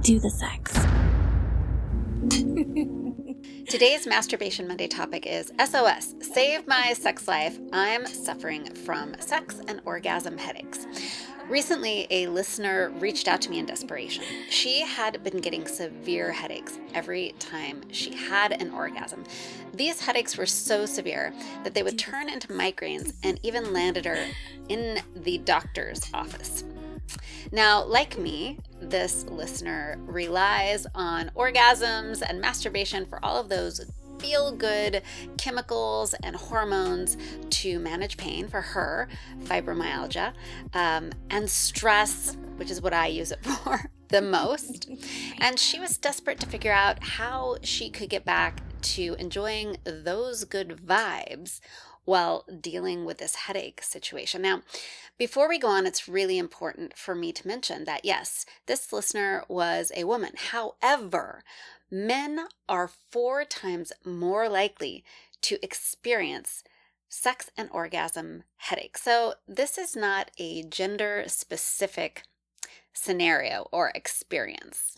do the sex. Today's Masturbation Monday topic is SOS, Save My Sex Life. I'm suffering from sex and orgasm headaches. Recently, a listener reached out to me in desperation. She had been getting severe headaches every time she had an orgasm. These headaches were so severe that they would turn into migraines and even landed her in the doctor's office. Now, like me, this listener relies on orgasms and masturbation for all of those feel-good chemicals and hormones to manage pain for her, fibromyalgia, and stress, which is what I use it for the most. And she was desperate to figure out how she could get back to enjoying those good vibes while dealing with this headache situation. Now, before we go on, it's really important for me to mention that yes, this listener was a woman. However, men are 4 times more likely to experience sex and orgasm headaches. So this is not a gender-specific scenario or experience.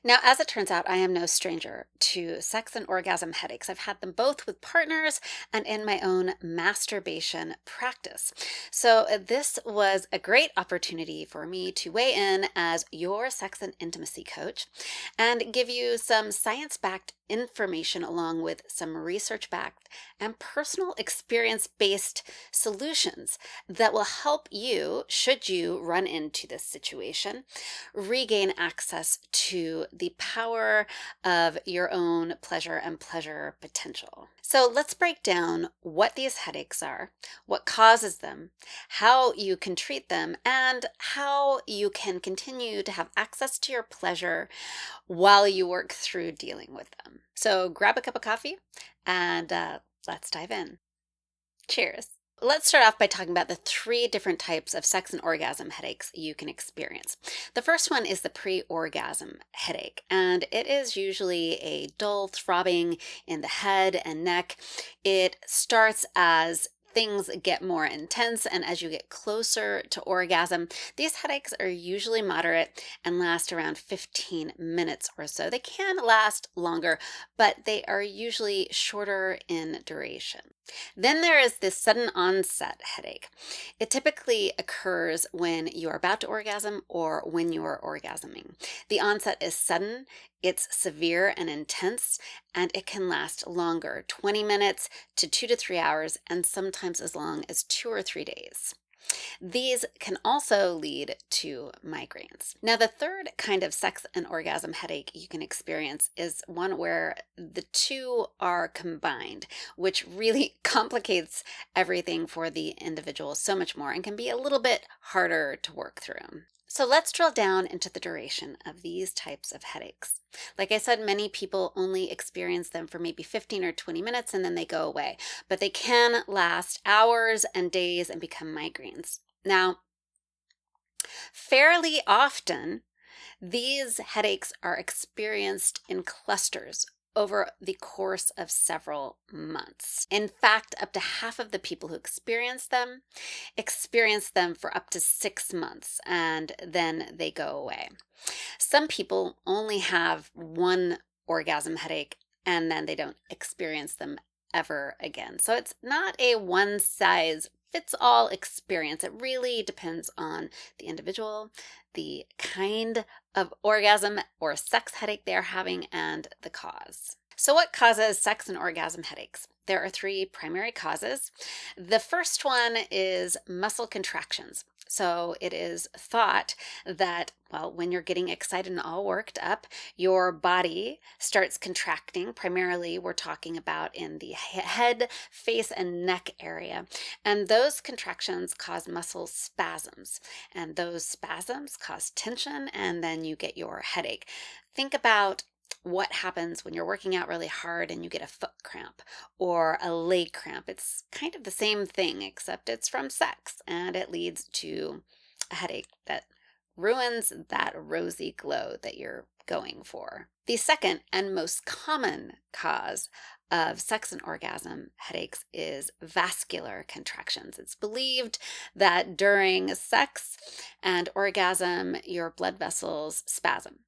Now, as it turns out, I am no stranger to sex and orgasm headaches. I've had them both with partners and in my own masturbation practice. So this was a great opportunity for me to weigh in as your sex and intimacy coach and give you some science-backed information along with some research-backed and personal experience-based solutions that will help you, should you run into this situation, regain access to the power of your own pleasure and pleasure potential. So let's break down what these headaches are, what causes them, how you can treat them, and how you can continue to have access to your pleasure while you work through dealing with them. So grab a cup of coffee and let's dive in. Cheers. Let's start off by talking about the 3 different types of sex and orgasm headaches you can experience. The first one is the pre-orgasm headache, and it is usually a dull throbbing in the head and neck. It starts as things get more intense, and as you get closer to orgasm, these headaches are usually moderate and last around 15 minutes or so. They can last longer, but they are usually shorter in duration. Then there is this sudden onset headache. It typically occurs when you are about to orgasm or when you are orgasming. The onset is sudden, it's severe and intense, and it can last longer, 20 minutes to 2 to 3 hours, and sometimes as long as 2 or 3 days. These can also lead to migraines. Now, the third kind of sex and orgasm headache you can experience is one where the 2 are combined, which really complicates everything for the individual so much more and can be a little bit harder to work through. So let's drill down into the duration of these types of headaches. Like I said, many people only experience them for maybe 15 or 20 minutes and then they go away, but they can last hours and days and become migraines. Now, fairly often, these headaches are experienced in clusters over the course of several months. In fact, up to half of the people who experience them for up to 6 months, and then they go away. Some people only have one orgasm headache, and then they don't experience them ever again. So it's not a one-size-fits-all experience. It really depends on the individual, the kind of orgasm or sex headache they're having, and the cause. So what causes sex and orgasm headaches? There are 3 primary causes. The first one is muscle contractions. So it is thought that, well, when you're getting excited and all worked up, your body starts contracting. Primarily, we're talking about in the head, face, and neck area. And those contractions cause muscle spasms. And those spasms cause tension, and then you get your headache. Think about what happens when you're working out really hard and you get a foot cramp or a leg cramp. It's kind of the same thing, except it's from sex, and it leads to a headache that ruins that rosy glow that you're going for. The second and most common cause of sex and orgasm headaches is vascular contractions. It's believed that during sex and orgasm, your blood vessels spasm.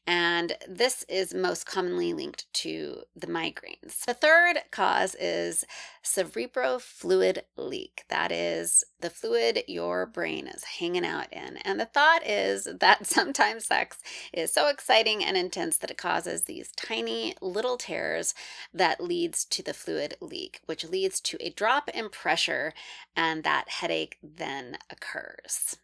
And this is most commonly linked to the migraines. The third cause is cerebrofluid leak. That is the fluid your brain is hanging out in. And the thought is that sometimes sex is so exciting and intense that it causes these tiny little tears that leads to the fluid leak, which leads to a drop in pressure, and that headache then occurs.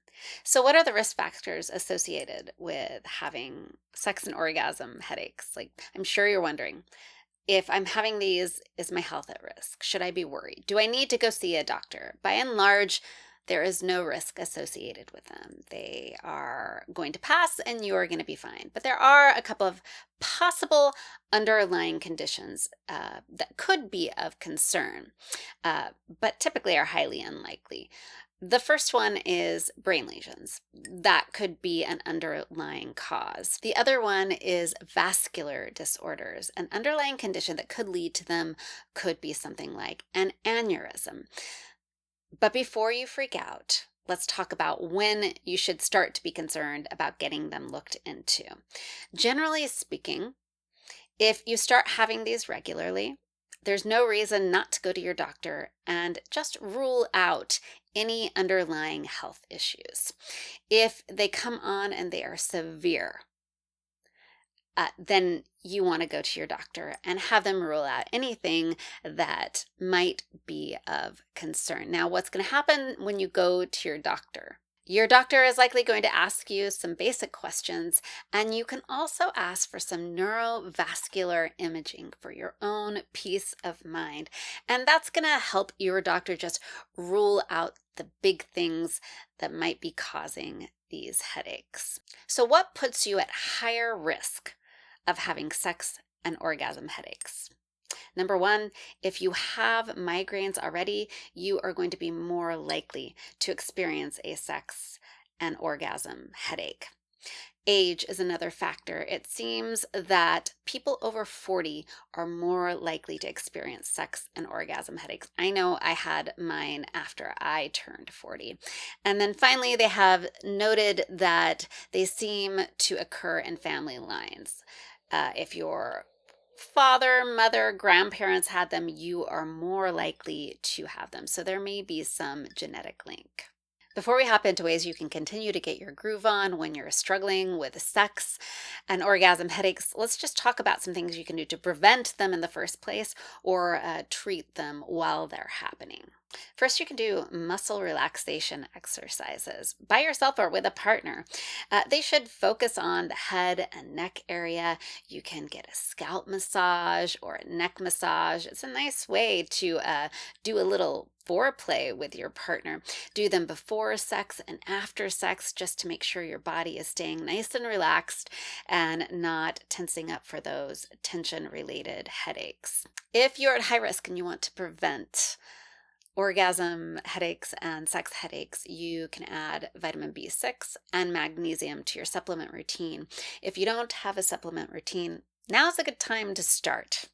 So, what are the risk factors associated with having sex and orgasm headaches? Like, I'm sure you're wondering, if I'm having these, is my health at risk? Should I be worried? Do I need to go see a doctor? By and large, there is no risk associated with them. They are going to pass and you are going to be fine. But there are a couple of possible underlying conditions that could be of concern, but typically are highly unlikely. The first one is brain lesions. That could be an underlying cause. The other one is vascular disorders. An underlying condition that could lead to them could be something like an aneurysm. But before you freak out, let's talk about when you should start to be concerned about getting them looked into. Generally speaking, if you start having these regularly, there's no reason not to go to your doctor and just rule out any underlying health issues. If they come on and they are severe, then you want to go to your doctor and have them rule out anything that might be of concern. Now, what's going to happen when you go to your doctor? Your doctor is likely going to ask you some basic questions, and you can also ask for some neurovascular imaging for your own peace of mind. And that's going to help your doctor just rule out the big things that might be causing these headaches. So, what puts you at higher risk of having sex and orgasm headaches? Number one, if you have migraines already, you are going to be more likely to experience a sex and orgasm headache. Age is another factor. It seems that people over 40 are more likely to experience sex and orgasm headaches. I know I had mine after I turned 40. And then finally, they have noted that they seem to occur in family lines. If your father, mother, grandparents had them, you are more likely to have them. So there may be some genetic link. Before we hop into ways you can continue to get your groove on when you're struggling with sex and orgasm headaches, let's just talk about some things you can do to prevent them in the first place or treat them while they're happening. First, you can do muscle relaxation exercises by yourself or with a partner. They should focus on the head and neck area. You can get a scalp massage or a neck massage. It's a nice way to do a little foreplay with your partner. Do them before sex and after sex just to make sure your body is staying nice and relaxed and not tensing up for those tension-related headaches. If you're at high risk and you want to prevent orgasm headaches and sex headaches, you can add vitamin B6 and magnesium to your supplement routine. If you don't have a supplement routine, now's a good time to start.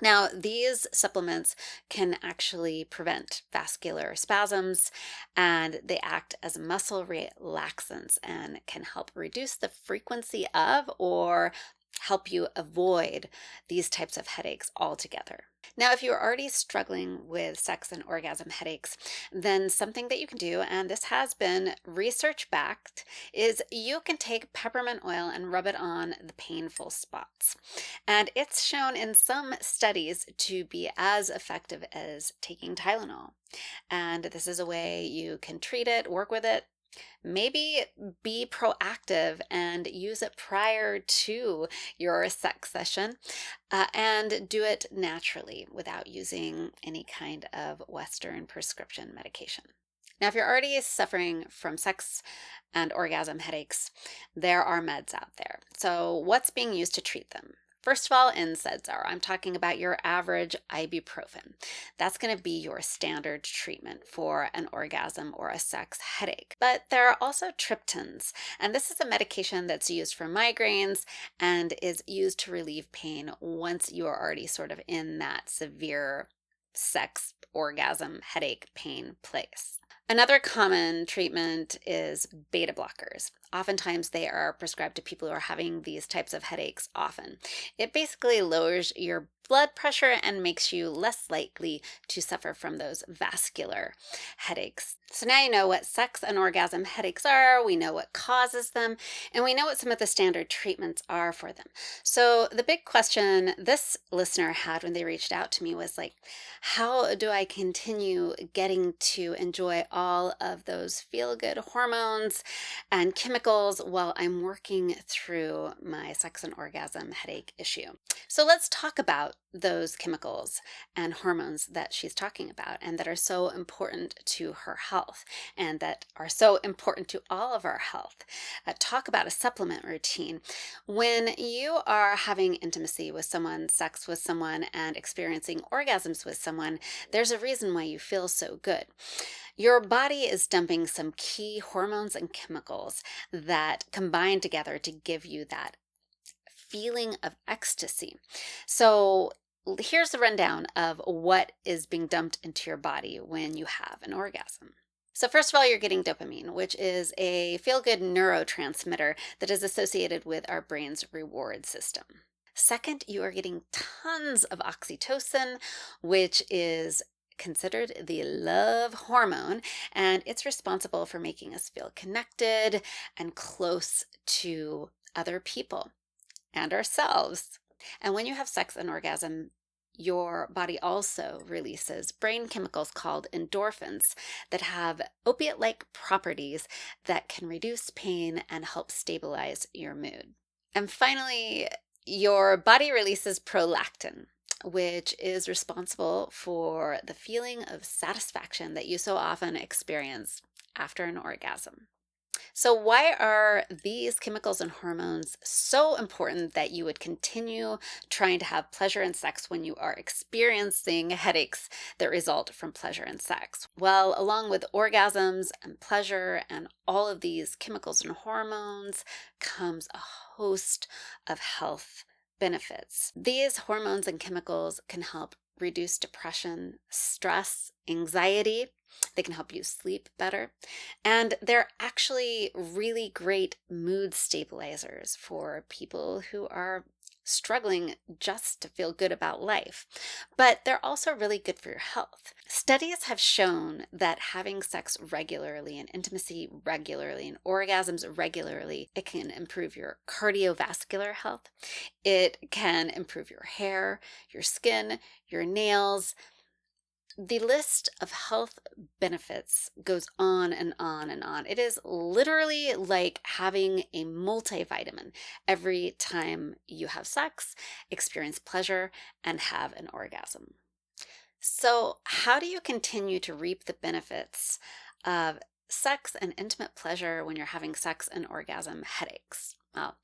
Now, these supplements can actually prevent vascular spasms, and they act as muscle relaxants and can help reduce the frequency of or help you avoid these types of headaches altogether. Now, if you're already struggling with sex and orgasm headaches, then something that you can do, and this has been research backed, is you can take peppermint oil and rub it on the painful spots. And it's shown in some studies to be as effective as taking Tylenol. And this is a way you can treat it, work with it. Maybe be proactive and use it prior to your sex session and do it naturally without using any kind of Western prescription medication. Now, if you're already suffering from sex and orgasm headaches, there are meds out there. So what's being used to treat them? First of all, NSAIDs are. I'm talking about your average ibuprofen. That's going to be your standard treatment for an orgasm or a sex headache. But there are also triptans, and this is a medication that's used for migraines and is used to relieve pain once you are already sort of in that severe sex, orgasm, headache, pain place. Another common treatment is beta blockers. Oftentimes, they are prescribed to people who are having these types of headaches often. It basically lowers your blood pressure and makes you less likely to suffer from those vascular headaches. So now you know what sex and orgasm headaches are, we know what causes them, and we know what some of the standard treatments are for them. So the big question this listener had when they reached out to me was like, how do I continue getting to enjoy all of those feel-good hormones and chemicals while I'm working through my sex and orgasm headache issue? So let's talk about those chemicals and hormones that she's talking about and that are so important to her health and that are so important to all of our health. Talk about a supplement routine. When you are having intimacy with someone, sex with someone, and experiencing orgasms with someone, there's a reason why you feel so good. Your body is dumping some key hormones and chemicals that combine together to give you that feeling of ecstasy. So here's the rundown of what is being dumped into your body when you have an orgasm. So first of all, you're getting dopamine, which is a feel-good neurotransmitter that is associated with our brain's reward system. Second, you are getting tons of oxytocin, which is considered the love hormone, and it's responsible for making us feel connected and close to other people and ourselves. And when you have sex and orgasm, your body also releases brain chemicals called endorphins that have opiate-like properties that can reduce pain and help stabilize your mood. And finally, your body releases prolactin, which is responsible for the feeling of satisfaction that you so often experience after an orgasm. So why are these chemicals and hormones so important that you would continue trying to have pleasure and sex when you are experiencing headaches that result from pleasure and sex? Well, along with orgasms and pleasure and all of these chemicals and hormones comes a host of health benefits. These hormones and chemicals can help reduce depression, stress, anxiety. They can help you sleep better. And they're actually really great mood stabilizers for people who are struggling just to feel good about life. But they're also really good for your health. Studies have shown that having sex regularly and intimacy regularly and orgasms regularly, it can improve your cardiovascular health. It can improve your hair, your skin, your nails. The list of health benefits goes on and on and on. It is literally like having a multivitamin every time you have sex, experience pleasure, and have an orgasm. So, how do you continue to reap the benefits of sex and intimate pleasure when you're having sex and orgasm headaches? Well,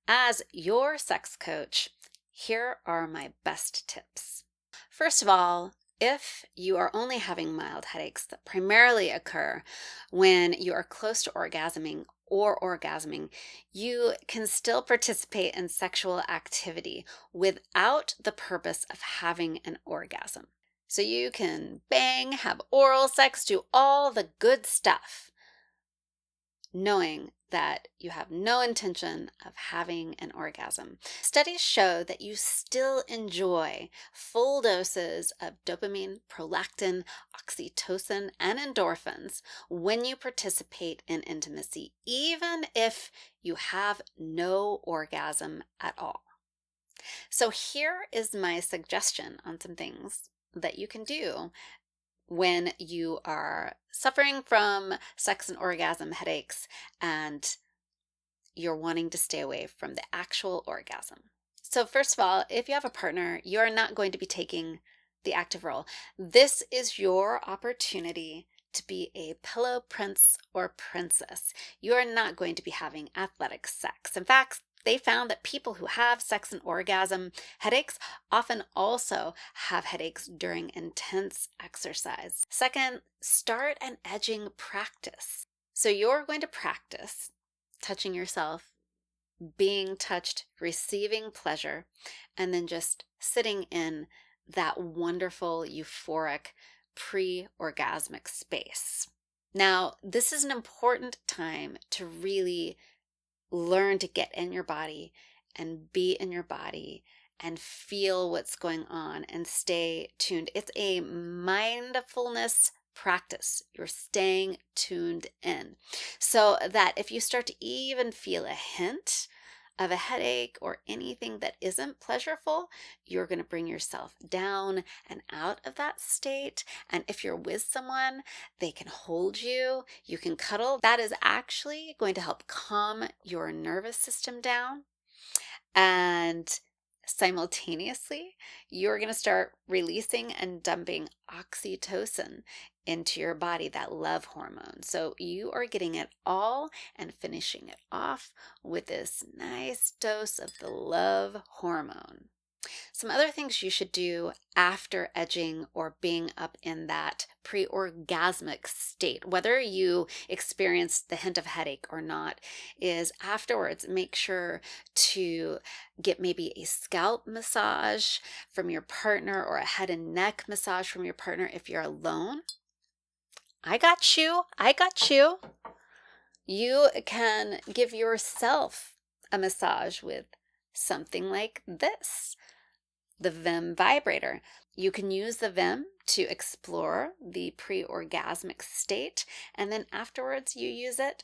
as your sex coach, here are my best tips. First of all, if you are only having mild headaches that primarily occur when you are close to orgasming or orgasming, you can still participate in sexual activity without the purpose of having an orgasm. So you can bang, have oral sex, do all the good stuff, knowing that you have no intention of having an orgasm. Studies show that you still enjoy full doses of dopamine, prolactin, oxytocin, and endorphins when you participate in intimacy, even if you have no orgasm at all. So here is my suggestion on some things that you can do when you are suffering from sex and orgasm headaches and you're wanting to stay away from the actual orgasm. So first of all, if you have a partner, you're not going to be taking the active role. This is your opportunity to be a pillow prince or princess. You are not going to be having athletic sex. In fact, they found that people who have sex and orgasm headaches often also have headaches during intense exercise. Second, start an edging practice. So you're going to practice touching yourself, being touched, receiving pleasure, and then just sitting in that wonderful, euphoric, pre-orgasmic space. Now, this is an important time to really learn to get in your body and be in your body and feel what's going on and stay tuned. It's a mindfulness practice. You're staying tuned in so that if you start to even feel a hint of a headache or anything that isn't pleasurable, you're going to bring yourself down and out of that state. And if you're with someone, they can hold you, you can cuddle. That is actually going to help calm your nervous system down. And simultaneously, you're going to start releasing and dumping oxytocin into your body, that love hormone. So you are getting it all and finishing it off with this nice dose of the love hormone. Some other things you should do after edging or being up in that pre-orgasmic state, whether you experience the hint of headache or not, is afterwards make sure to get maybe a scalp massage from your partner or a head and neck massage from your partner if you're alone. I got you. I got you. You can give yourself a massage with something like this, the Vim vibrator. You can use the Vim to explore the pre-orgasmic state, and then afterwards you use it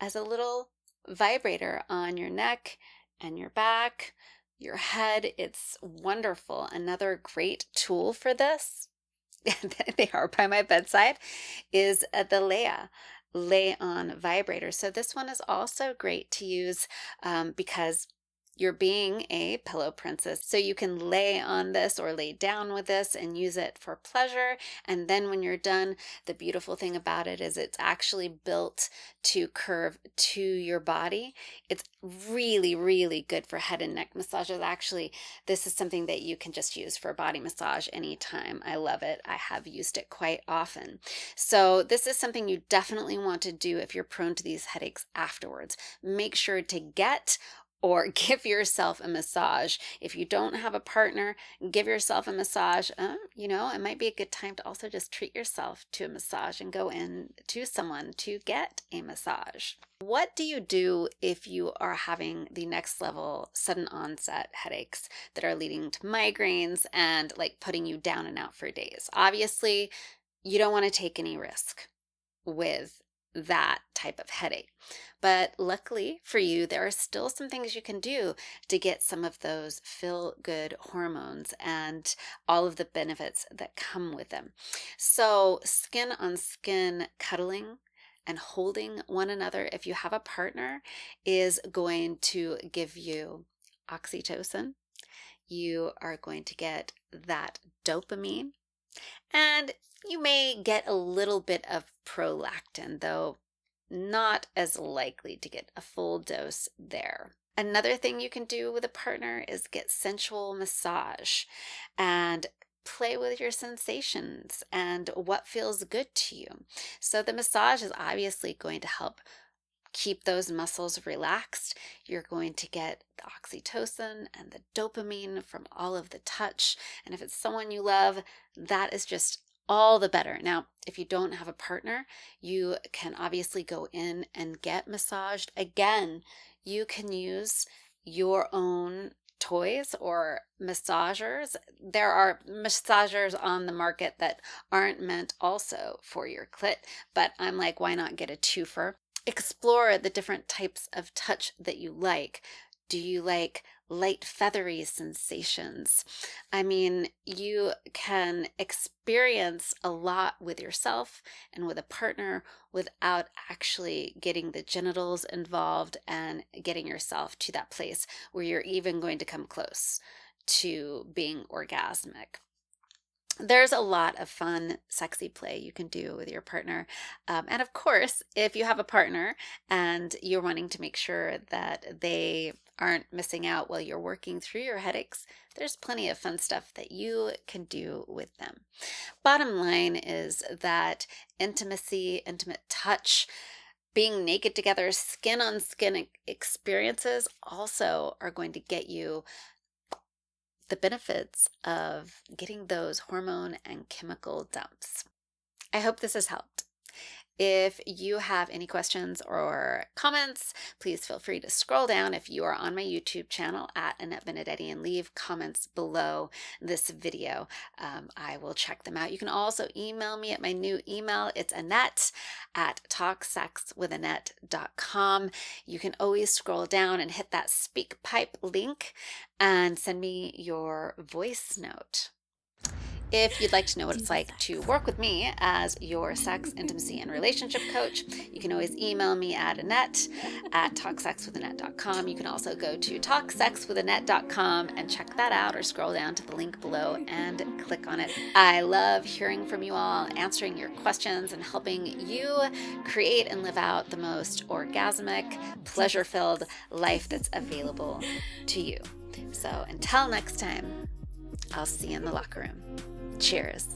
as a little vibrator on your neck and your back, your head. It's wonderful. Another great tool for this, they are by my bedside, is the lay on vibrator. So this one is also great to use because you're being a pillow princess. So you can lay on this or lay down with this and use it for pleasure. And then when you're done, the beautiful thing about it is it's actually built to curve to your body. It's really, really good for head and neck massages. Actually, this is something that you can just use for body massage anytime. I love it. I have used it quite often. So this is something you definitely want to do if you're prone to these headaches afterwards. Make sure to get or give yourself a massage. If you don't have a partner, give yourself a massage. It might be a good time to also just treat yourself to a massage and go in to someone to get a massage. What do you do if you are having the next level sudden onset headaches that are leading to migraines and like putting you down and out for days? Obviously, you don't want to take any risk with that type of headache. But luckily for you, there are still some things you can do to get some of those feel good hormones and all of the benefits that come with them. So, skin on skin cuddling and holding one another, if you have a partner, is going to give you oxytocin. You are going to get that dopamine, and you may get a little bit of prolactin, though not as likely to get a full dose there. Another thing you can do with a partner is get sensual massage and play with your sensations and what feels good to you. So the massage is obviously going to help keep those muscles relaxed. You're going to get the oxytocin and the dopamine from all of the touch. And if it's someone you love, that is just all the better. Now, if you don't have a partner, you can obviously go in and get massaged. Again, you can use your own toys or massagers. There are massagers on the market that aren't meant also for your clit, but I'm like, why not get a twofer? Explore the different types of touch that you like. Do you like light feathery sensations? I mean, you can experience a lot with yourself and with a partner without actually getting the genitals involved and getting yourself to that place where you're even going to come close to being orgasmic. There's a lot of fun, sexy play you can do with your partner. And of course, if you have a partner and you're wanting to make sure that they aren't missing out while you're working through your headaches, there's plenty of fun stuff that you can do with them. Bottom line is that intimacy, intimate touch, being naked together, skin on skin experiences also are going to get you the benefits of getting those hormone and chemical dumps. I hope this has helped. If you have any questions or comments, please feel free to scroll down if you are on my YouTube channel at Annette Benedetti and leave comments below this video. I will check them out. You can also email me at my new email. It's annette@talksexwithannette.com. You can always scroll down and hit that SpeakPipe link and send me your voice note. If you'd like to know what it's like to work with me as your sex, intimacy, and relationship coach, you can always email me at Annette@talksexwithannette.com. You can also go to talksexwithannette.com and check that out, or scroll down to the link below and click on it. I love hearing from you all, answering your questions, and helping you create and live out the most orgasmic, pleasure-filled life that's available to you. So until next time, I'll see you in the locker room. Cheers.